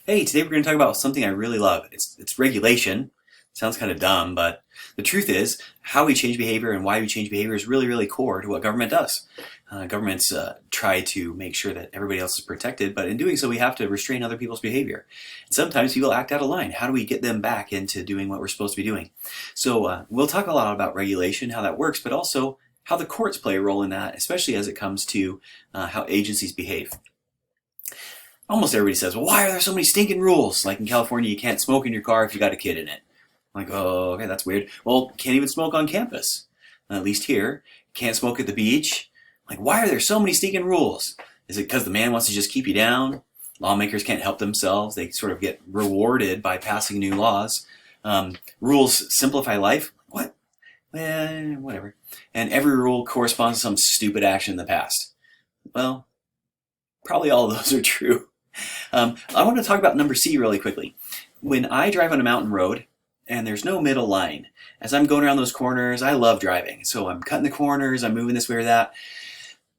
Hey, today we're going to talk about something I really love. It's regulation. Sounds kind of dumb, but the truth is how we change behavior and why we change behavior is really, really core to what government does. Governments try to make sure that everybody else is protected, but in doing so, we have to restrain other people's behavior. And sometimes people act out of line. How do we get them back into doing what we're supposed to be doing? So we'll talk a lot about regulation, how that works, but also how the courts play a role in that, especially as it comes to how agencies behave. Almost everybody says, well, why are there so many stinking rules? Like in California, you can't smoke in your car if you got a kid in it. I'm like, oh, okay, that's weird. Well, can't even smoke on campus, at least here. Can't smoke at the beach. Like, why are there so many stinking rules? Is it because the man wants to just keep you down? Lawmakers can't help themselves. They sort of get rewarded by passing new laws. Rules simplify life. What? Whatever. And every rule corresponds to some stupid action in the past. Well, probably all of those are true. I want to talk about number C really quickly. When I drive on a mountain road and there's no middle line, as I'm going around those corners, I love driving. So I'm cutting the corners, I'm moving this way or that.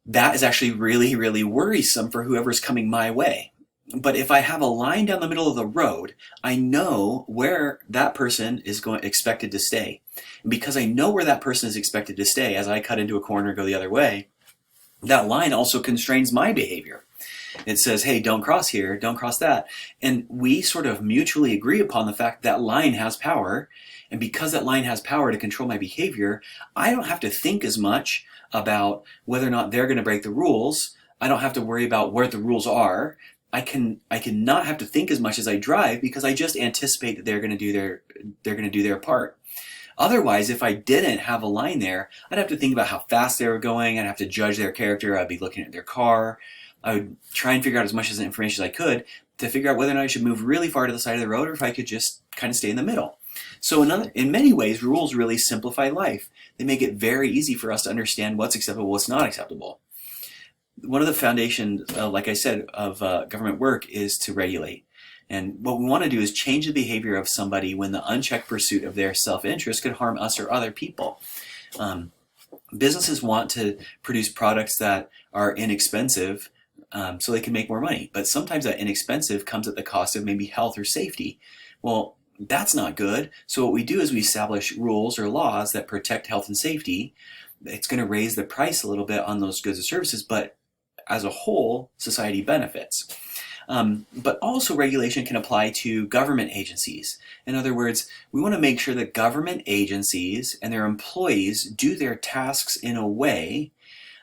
That is actually really, really worrisome for whoever's coming my way. But if I have a line down the middle of the road, I know where that person is expected to stay. And because I know where that person is expected to stay, as I cut into a corner and go the other way, that line also constrains my behavior. It says, hey, don't cross here, don't cross that. And we sort of mutually agree upon the fact that line has power. And because that line has power to control my behavior, I don't have to think as much about whether or not they're going to break the rules. I don't have to worry about where the rules are. I can not have to think as much as I drive because I just anticipate that they're going to do their part. Otherwise, if I didn't have a line there, I'd have to think about how fast they were going. I'd have to judge their character. I'd be looking at their car. I would try and figure out as much information as I could to figure out whether or not I should move really far to the side of the road or if I could just kind of stay in the middle. So in many ways, rules really simplify life. They make it very easy for us to understand what's acceptable, what's not acceptable. One of the foundations, like I said, of government work is to regulate. And what we want to do is change the behavior of somebody when the unchecked pursuit of their self-interest could harm us or other people. Businesses want to produce products that are inexpensive so they can make more money. But sometimes that inexpensive comes at the cost of maybe health or safety. Well, that's not good. So what we do is we establish rules or laws that protect health and safety. It's going to raise the price a little bit on those goods and services, but as a whole, society benefits. But also regulation can apply to government agencies. In other words, we want to make sure that government agencies and their employees do their tasks in a way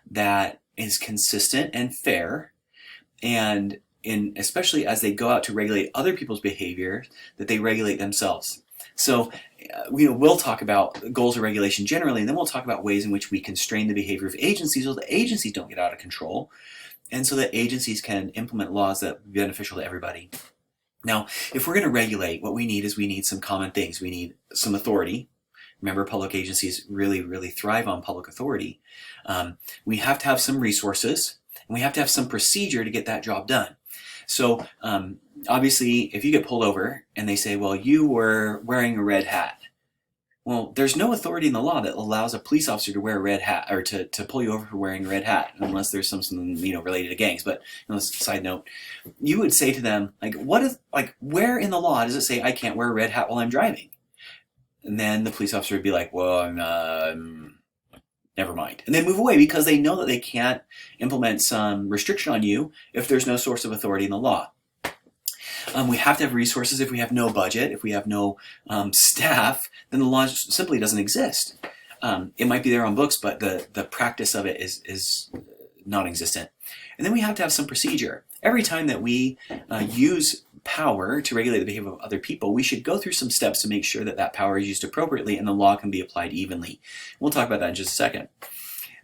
that is consistent and fair, and especially as they go out to regulate other people's behavior, that they regulate themselves. So we'll talk about goals of regulation generally, and then we'll talk about ways in which we constrain the behavior of agencies so the agencies don't get out of control, and so that agencies can implement laws that are beneficial to everybody. Now, if we're going to regulate, what we need some common things. We need some authority. Remember, public agencies really, really thrive on public authority. We have to have some resources, and we have to have some procedure to get that job done. So obviously, if you get pulled over and they say, well, you were wearing a red hat. Well, there's no authority in the law that allows a police officer to wear a red hat or to pull you over for wearing a red hat, unless there's something related to gangs. But side note, you would say to them, where in the law does it say I can't wear a red hat while I'm driving? And then the police officer would be like, well, never mind. And they move away because they know that they can't implement some restriction on you if there's no source of authority in the law. We have to have resources. If we have no budget, if we have no staff, then the law simply doesn't exist. It might be there on books, but the practice of it is non-existent. And then we have to have some procedure. Every time that we use power to regulate the behavior of other people, we should go through some steps to make sure that that power is used appropriately and the law can be applied evenly. We'll talk about that in just a second.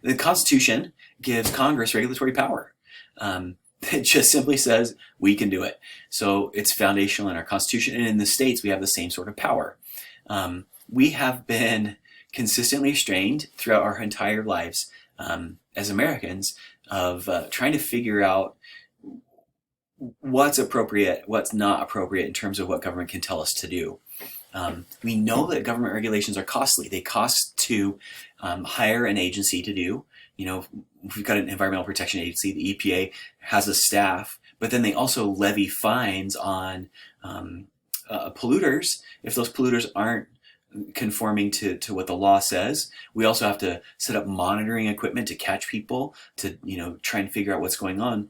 The Constitution gives Congress regulatory power. It just simply says we can do it. So it's foundational in our Constitution, and in the states we have the same sort of power. We have been consistently strained throughout our entire lives as Americans of trying to figure out what's appropriate, what's not appropriate in terms of what government can tell us to do. We know that government regulations are costly. They cost to hire an agency to do. We've got an Environmental Protection Agency, the EPA has a staff, but then they also levy fines on polluters if those polluters aren't conforming to what the law says. We also have to set up monitoring equipment to catch people, to try and figure out what's going on.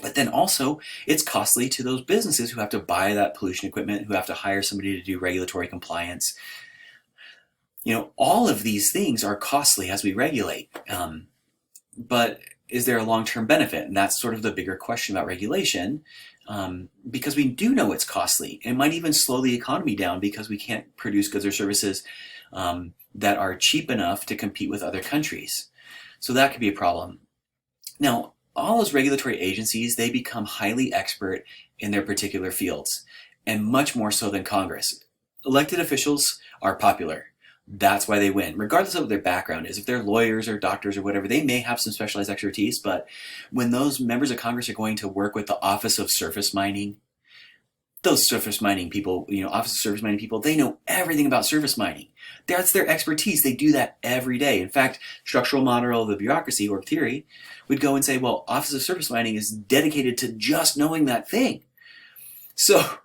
But then also, it's costly to those businesses who have to buy that pollution equipment, who have to hire somebody to do regulatory compliance. All of these things are costly as we regulate. But is there a long-term benefit? And that's sort of the bigger question about regulation, because we do know it's costly. It might even slow the economy down because we can't produce goods or services that are cheap enough to compete with other countries. So that could be a problem. Now, all those regulatory agencies, they become highly expert in their particular fields, and much more so than Congress. Elected officials are popular. That's why they win, regardless of what their background is. If they're lawyers or doctors or whatever, they may have some specialized expertise, but when those members of Congress are going to work with the Office of Surface Mining, those surface mining people, Office of Surface Mining people, they know everything about surface mining. That's their expertise. They do that every day. In fact, structural model of the bureaucracy, or theory, would go and say, well, Office of Surface Mining is dedicated to just knowing that thing. So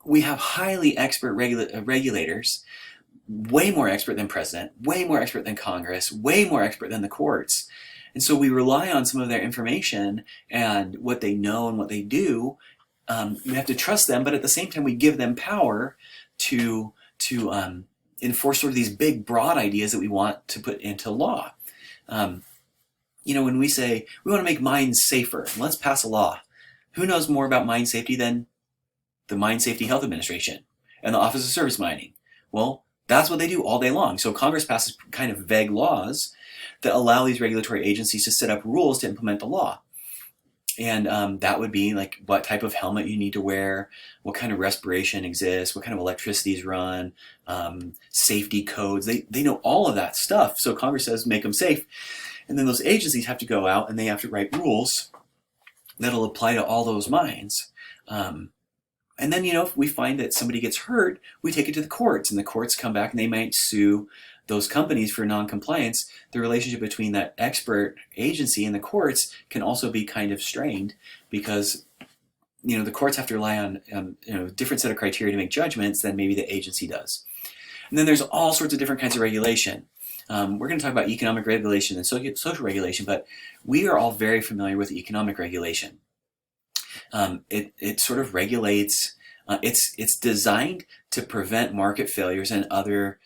we have highly expert regulators, way more expert than president, way more expert than Congress, way more expert than the courts. And so we rely on some of their information and what they know and what they do. We have to trust them, but at the same time, we give them power to enforce sort of these big, broad ideas that we want to put into law. When we say we want to make mines safer, let's pass a law. Who knows more about mine safety than the Mine Safety Health Administration and the Office of Surface Mining? Well, that's what they do all day long. So Congress passes kind of vague laws that allow these regulatory agencies to set up rules to implement the law. And that would be like what type of helmet you need to wear, what kind of respiration exists, what kind of electricities run, safety codes. They know all of that stuff. So Congress says make them safe. And then those agencies have to go out and they have to write rules that'll apply to all those mines. And then, if we find that somebody gets hurt, we take it to the courts, and the courts come back and they might sue those companies for non-compliance. The relationship between that expert agency and the courts can also be kind of strained because, the courts have to rely on a different set of criteria to make judgments than maybe the agency does. And then there's all sorts of different kinds of regulation. We're going to talk about economic regulation and social regulation, but we are all very familiar with economic regulation. It sort of regulates, it's designed to prevent market failures and other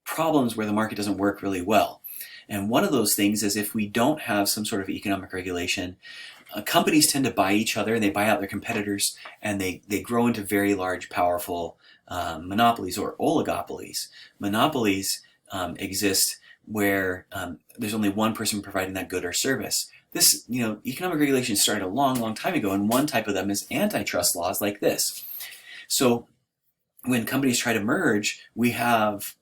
problems where the market doesn't work really well. And one of those things is if we don't have some sort of economic regulation, companies tend to buy each other and they buy out their competitors, and they grow into very large, powerful monopolies or oligopolies. Monopolies exist where there's only one person providing that good or service. This, economic regulation started a long, long time ago, and one type of them is antitrust laws like this. So when companies try to merge, we have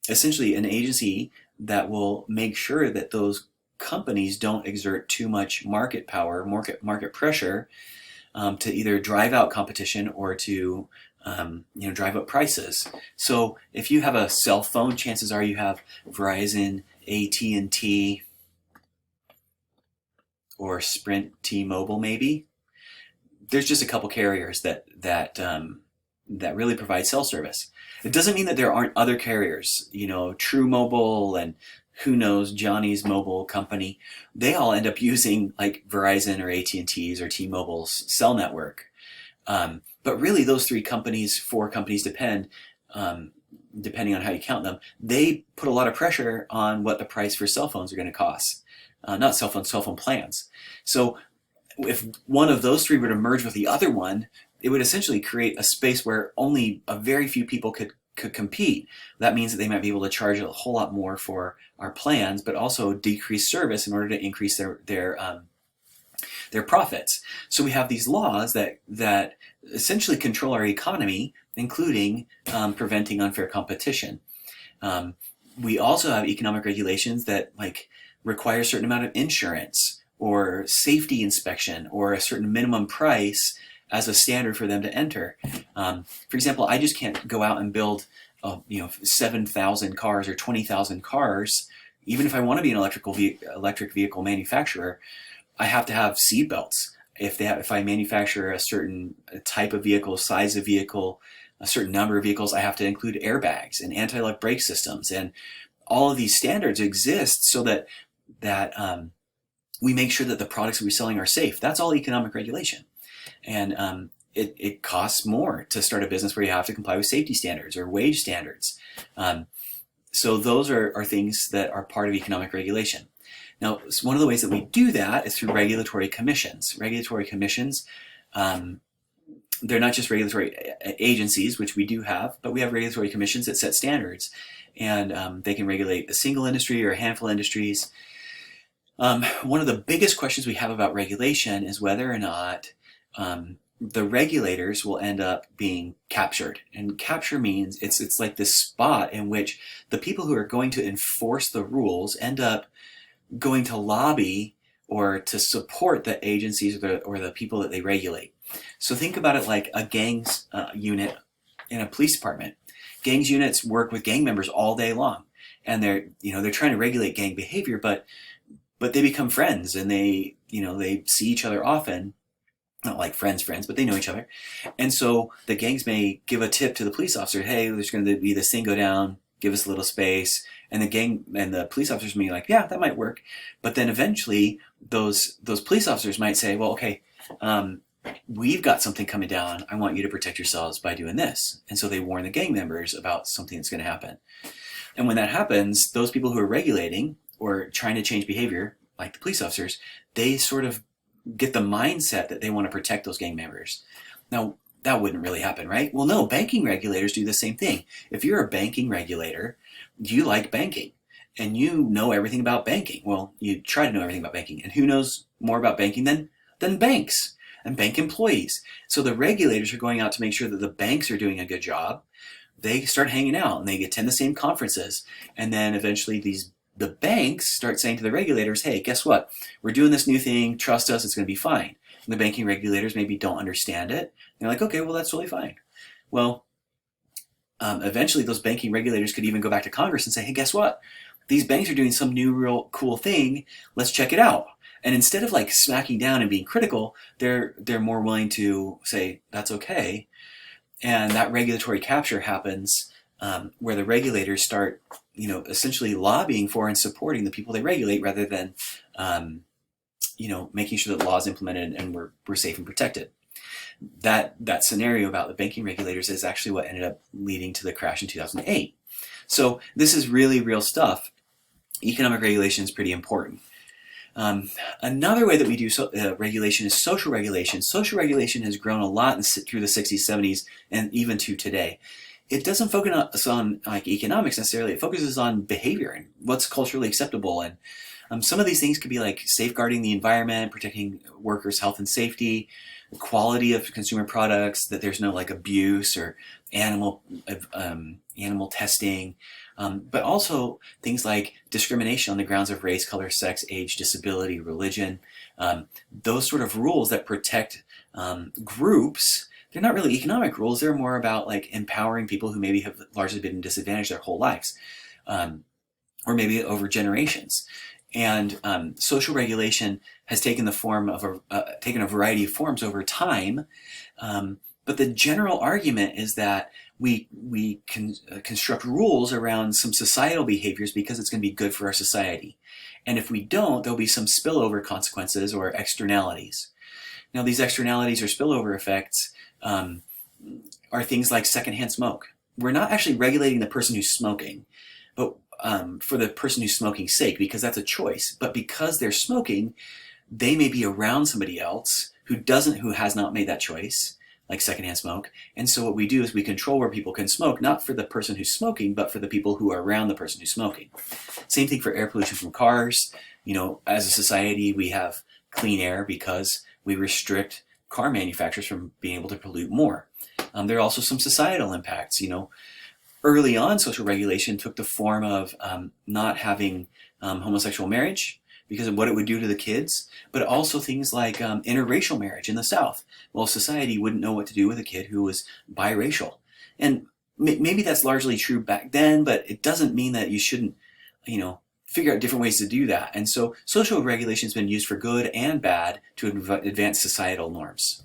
essentially an agency that will make sure that those companies don't exert too much market power, market pressure to either drive out competition or to drive up prices. So if you have a cell phone, chances are you have Verizon, AT&T, or Sprint, T-Mobile, maybe. There's just a couple carriers that really provide cell service. It doesn't mean that there aren't other carriers. True Mobile and who knows, Johnny's Mobile Company. They all end up using like Verizon or AT&T's or T-Mobile's cell network. But really, those four companies depending on how you count them, they put a lot of pressure on what the price for cell phones are going to cost. Not cell phones, cell phone plans. So if one of those three were to merge with the other one, it would essentially create a space where only a very few people could compete. That means that they might be able to charge a whole lot more for our plans, but also decrease service in order to increase their profits. So we have these laws that essentially control our economy, including preventing unfair competition. We also have economic regulations that require a certain amount of insurance or safety inspection or a certain minimum price as a standard for them to enter. For example, I just can't go out and build 7,000 cars or 20,000 cars, even if I want to be an electric vehicle manufacturer. I have to have seat belts. If I manufacture a certain type of vehicle, size of vehicle, a certain number of vehicles, I have to include airbags and anti-lock brake systems. And all of these standards exist so that we make sure that the products that we're selling are safe. That's all economic regulation. And it costs more to start a business where you have to comply with safety standards or wage standards. So those are things that are part of economic regulation. Now, one of the ways that we do that is through regulatory commissions. Regulatory commissions, they're not just regulatory agencies, which we do have, but we have regulatory commissions that set standards. And they can regulate a single industry or a handful of industries. One of the biggest questions we have about regulation is whether or not the regulators will end up being captured. And capture means it's like this spot in which the people who are going to enforce the rules end up going to lobby or to support the agencies or the people that they regulate. So think about it like a gangs unit in a police department. Gangs units work with gang members all day long, and they're trying to regulate gang behavior, but they become friends, and they see each other often. Not like friends, but they know each other. And so the gangs may give a tip to the police officer, hey, there's going to be this thing go down, give us a little space. And the police officers may be like, yeah, that might work. But then eventually those police officers might say, well, okay, we've got something coming down. I want you to protect yourselves by doing this. And so they warn the gang members about something that's going to happen. And when that happens, those people who are regulating or trying to change behavior, like the police officers, they sort of get the mindset that they want to protect those gang members. Now, that wouldn't really happen, right? Well, no, banking regulators do the same thing. If you're a banking regulator, you like banking and you know everything about banking. Well, you try to know everything about banking. And who knows more about banking than banks and bank employees? So the regulators are going out to make sure that the banks are doing a good job. They start hanging out and they attend the same conferences. And then eventually the banks start saying to the regulators, hey, guess what? We're doing this new thing. Trust us. It's going to be fine. And the banking regulators maybe don't understand it. They're like, okay, well, that's totally fine. Well, eventually those banking regulators could even go back to Congress and say, hey, guess what? These banks are doing some new real cool thing. Let's check it out. And instead of like smacking down and being critical, they're more willing to say, that's okay. And that regulatory capture happens where the regulators start, essentially lobbying for and supporting the people they regulate rather than, making sure that law is implemented and we're safe and protected. That scenario about the banking regulators is actually what ended up leading to the crash in 2008. So this is really real stuff. Economic regulation is pretty important. Another way that we do regulation is social regulation. Social regulation has grown a lot through the 60s, 70s, and even to today. It doesn't focus on like economics necessarily. It focuses on behavior and what's culturally acceptable. And some of these things could be like safeguarding the environment, protecting workers' health and safety, the quality of consumer products, that there's no like abuse or animal testing, but also things like discrimination on the grounds of race, color, sex, age, disability, religion. Those sort of rules that protect groups. They're not really economic rules. They're more about like empowering people who maybe have largely been disadvantaged their whole lives, or maybe over generations. And social regulation has taken the form of taken a variety of forms over time. But the general argument is that we can construct rules around some societal behaviors because it's going to be good for our society. And if we don't, there'll be some spillover consequences or externalities. Now, these externalities or spillover effects are things like secondhand smoke. We're not actually regulating the person who's smoking, but for the person who's smoking's sake, because that's a choice. But because they're smoking, they may be around somebody else who has not made that choice, like secondhand smoke. And so what we do is we control where people can smoke, not for the person who's smoking, but for the people who are around the person who's smoking. Same thing for air pollution from cars. As a society, we have clean air because we restrict car manufacturers from being able to pollute more. There are also some societal impacts. Early on, social regulation took the form of not having homosexual marriage because of what it would do to the kids, but also things like interracial marriage in the South. Well, society wouldn't know what to do with a kid who was biracial. And maybe that's largely true back then, but it doesn't mean that you shouldn't, figure out different ways to do that. And so social regulation has been used for good and bad to advance societal norms.